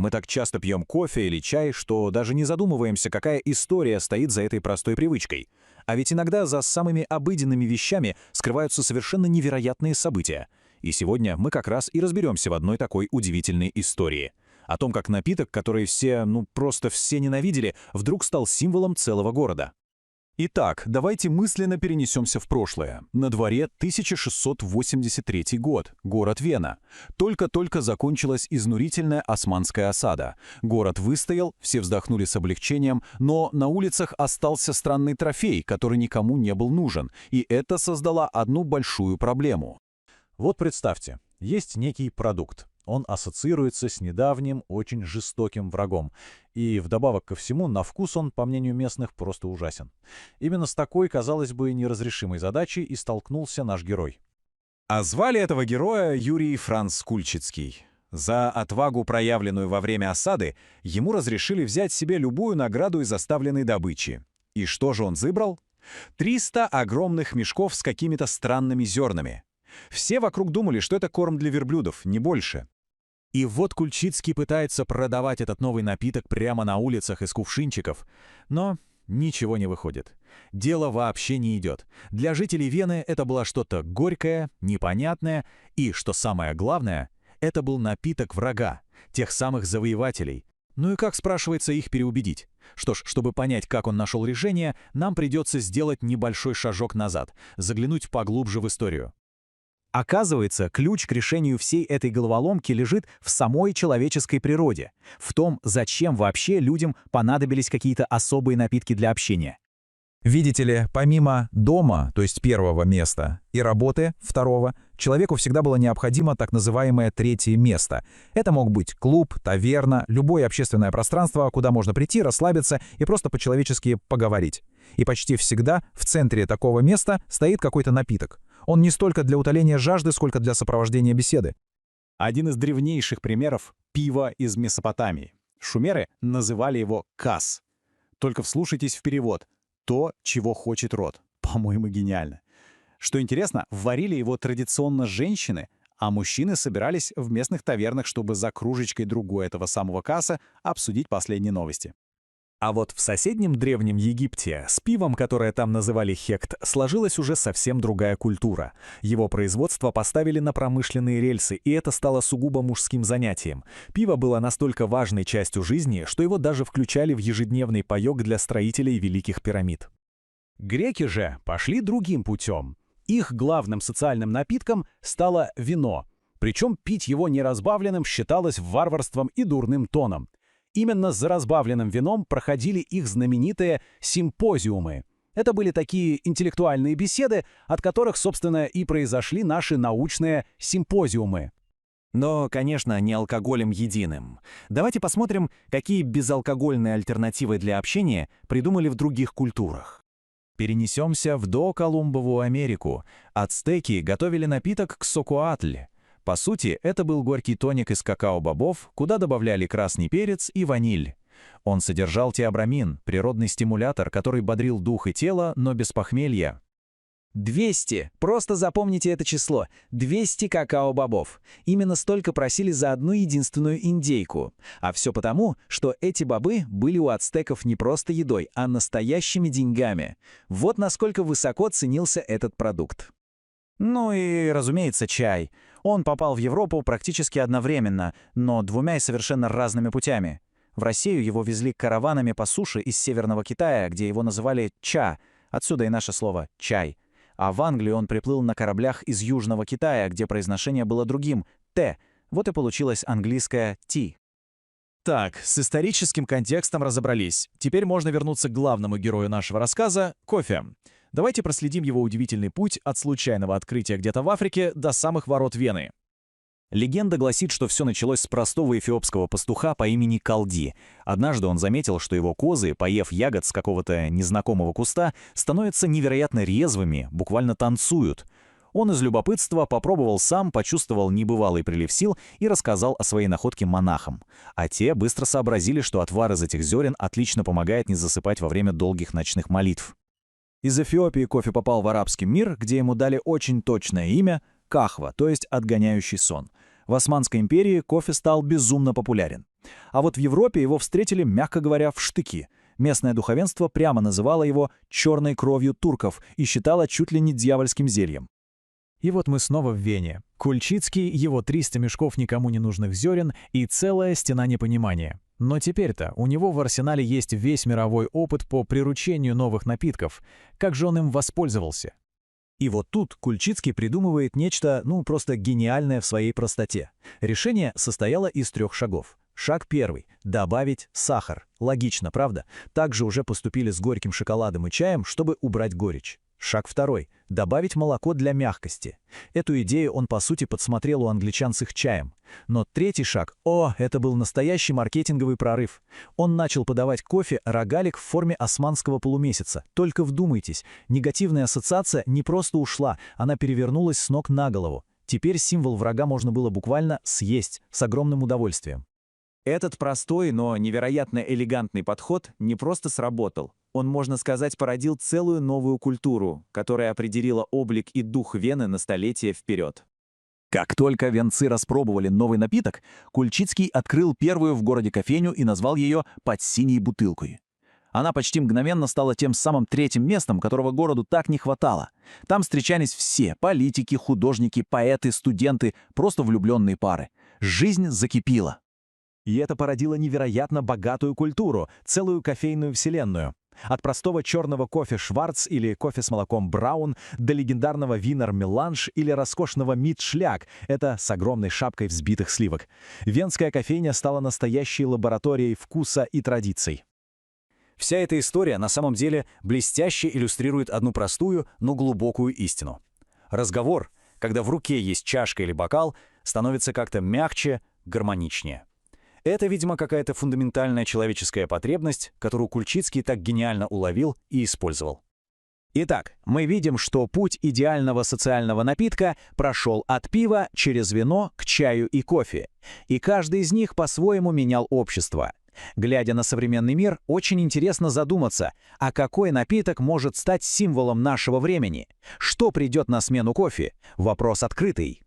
Мы так часто пьем кофе или чай, что даже не задумываемся, какая история стоит за этой простой привычкой. А ведь иногда за самыми обыденными вещами скрываются совершенно невероятные события. И сегодня мы как раз и разберемся в одной такой удивительной истории. О том, как напиток, который все, просто все ненавидели, вдруг стал символом целого города. Итак, давайте мысленно перенесемся в прошлое. На дворе 1683 год, город Вена. Только-только закончилась изнурительная османская осада. Город выстоял, все вздохнули с облегчением, но на улицах остался странный трофей, который никому не был нужен, и это создало одну большую проблему. Вот представьте, есть некий продукт. Он ассоциируется с недавним, очень жестоким врагом. И вдобавок ко всему, на вкус он, по мнению местных, просто ужасен. Именно с такой, казалось бы, неразрешимой задачей и столкнулся наш герой. А звали этого героя Юрий Франц Кульчицкий. За отвагу, проявленную во время осады, ему разрешили взять себе любую награду из оставленной добычи. И что же он выбрал? 300 огромных мешков с какими-то странными зернами. Все вокруг думали, что это корм для верблюдов, не больше. И вот Кульчицкий пытается продавать этот новый напиток прямо на улицах из кувшинчиков, но ничего не выходит. Дело вообще не идет. Для жителей Вены это было что-то горькое, непонятное, и, что самое главное, это был напиток врага, тех самых завоевателей. Ну и как, спрашивается, их переубедить? Что ж, чтобы понять, как он нашел решение, нам придется сделать небольшой шажок назад, заглянуть поглубже в историю. Оказывается, ключ к решению всей этой головоломки лежит в самой человеческой природе, в том, зачем вообще людям понадобились какие-то особые напитки для общения. Видите ли, помимо дома, то есть первого места, и работы, второго, человеку всегда было необходимо так называемое третье место. Это мог быть клуб, таверна, любое общественное пространство, куда можно прийти, расслабиться и просто по-человечески поговорить. И почти всегда в центре такого места стоит какой-то напиток. Он не столько для утоления жажды, сколько для сопровождения беседы. Один из древнейших примеров — пиво из Месопотамии. Шумеры называли его кас. Только вслушайтесь в перевод. То, чего хочет род. По-моему, гениально. Что интересно, варили его традиционно женщины, а мужчины собирались в местных тавернах, чтобы за кружечкой другой этого самого каса обсудить последние новости. А вот в соседнем Древнем Египте с пивом, которое там называли хект, сложилась уже совсем другая культура. Его производство поставили на промышленные рельсы, и это стало сугубо мужским занятием. Пиво было настолько важной частью жизни, что его даже включали в ежедневный паёк для строителей Великих пирамид. Греки же пошли другим путем. Их главным социальным напитком стало вино. Причем пить его неразбавленным считалось варварством и дурным тоном. Именно за разбавленным вином проходили их знаменитые симпозиумы. Это были такие интеллектуальные беседы, от которых, собственно, и произошли наши научные симпозиумы. Но, конечно, не алкоголем единым. Давайте посмотрим, какие безалкогольные альтернативы для общения придумали в других культурах. Перенесемся в доколумбовую Америку. Ацтеки готовили напиток ксокуатль. По сути, это был горький тоник из какао-бобов, куда добавляли красный перец и ваниль. Он содержал теобрамин, природный стимулятор, который бодрил дух и тело, но без похмелья. 200! Просто запомните это число. 200 какао-бобов. Именно столько просили за одну единственную индейку. А все потому, что эти бобы были у ацтеков не просто едой, а настоящими деньгами. Вот насколько высоко ценился этот продукт. Ну и, разумеется, чай. Он попал в Европу практически одновременно, но двумя и совершенно разными путями. В Россию его везли караванами по суше из Северного Китая, где его называли ча, отсюда и наше слово «чай». А в Англию он приплыл на кораблях из Южного Китая, где произношение было другим — «те». Вот и получилось английское «ти». Так, с историческим контекстом разобрались. Теперь можно вернуться к главному герою нашего рассказа — кофе. Давайте проследим его удивительный путь от случайного открытия где-то в Африке до самых ворот Вены. Легенда гласит, что все началось с простого эфиопского пастуха по имени Калди. Однажды он заметил, что его козы, поев ягод с какого-то незнакомого куста, становятся невероятно резвыми, буквально танцуют. Он из любопытства попробовал сам, почувствовал небывалый прилив сил и рассказал о своей находке монахам. А те быстро сообразили, что отвар из этих зерен отлично помогает не засыпать во время долгих ночных молитв. Из Эфиопии кофе попал в арабский мир, где ему дали очень точное имя — кахва, то есть отгоняющий сон. В Османской империи кофе стал безумно популярен. А вот в Европе его встретили, мягко говоря, в штыки. Местное духовенство прямо называло его «черной кровью турков» и считало чуть ли не дьявольским зельем. И вот мы снова в Вене. Кульчицкий, его 300 мешков никому не нужных зерен и целая стена непонимания. Но теперь-то у него в арсенале есть весь мировой опыт по приручению новых напитков. Как же он им воспользовался? И вот тут Кульчицкий придумывает нечто, просто гениальное в своей простоте. Решение состояло из 3 шагов. Шаг первый – добавить сахар. Логично, правда? Также уже поступили с горьким шоколадом и чаем, чтобы убрать горечь. Шаг второй – добавить молоко для мягкости. Эту идею он, по сути, подсмотрел у англичан с их чаем. Но третий шаг – это был настоящий маркетинговый прорыв. Он начал подавать кофе рогалик в форме османского полумесяца. Только вдумайтесь, негативная ассоциация не просто ушла, она перевернулась с ног на голову. Теперь символ врага можно было буквально съесть с огромным удовольствием. Этот простой, но невероятно элегантный подход не просто сработал. Он, можно сказать, породил целую новую культуру, которая определила облик и дух Вены на столетия вперед. Как только венцы распробовали новый напиток, Кульчицкий открыл первую в городе кофейню и назвал ее «Под синей бутылкой». Она почти мгновенно стала тем самым 3-м местом, которого городу так не хватало. Там встречались все – политики, художники, поэты, студенты, просто влюбленные пары. Жизнь закипела. И это породило невероятно богатую культуру, целую кофейную вселенную. От простого черного кофе «Шварц» или кофе с молоком «Браун» до легендарного «Винер Меланж» или роскошного «Мит-Шляк» — это с огромной шапкой взбитых сливок. Венская кофейня стала настоящей лабораторией вкуса и традиций. Вся эта история на самом деле блестяще иллюстрирует одну простую, но глубокую истину. Разговор, когда в руке есть чашка или бокал, становится как-то мягче, гармоничнее. Это, видимо, какая-то фундаментальная человеческая потребность, которую Кульчицкий так гениально уловил и использовал. Итак, мы видим, что путь идеального социального напитка прошел от пива через вино к чаю и кофе. И каждый из них по-своему менял общество. Глядя на современный мир, очень интересно задуматься, а какой напиток может стать символом нашего времени? Что придет на смену кофе? Вопрос открытый.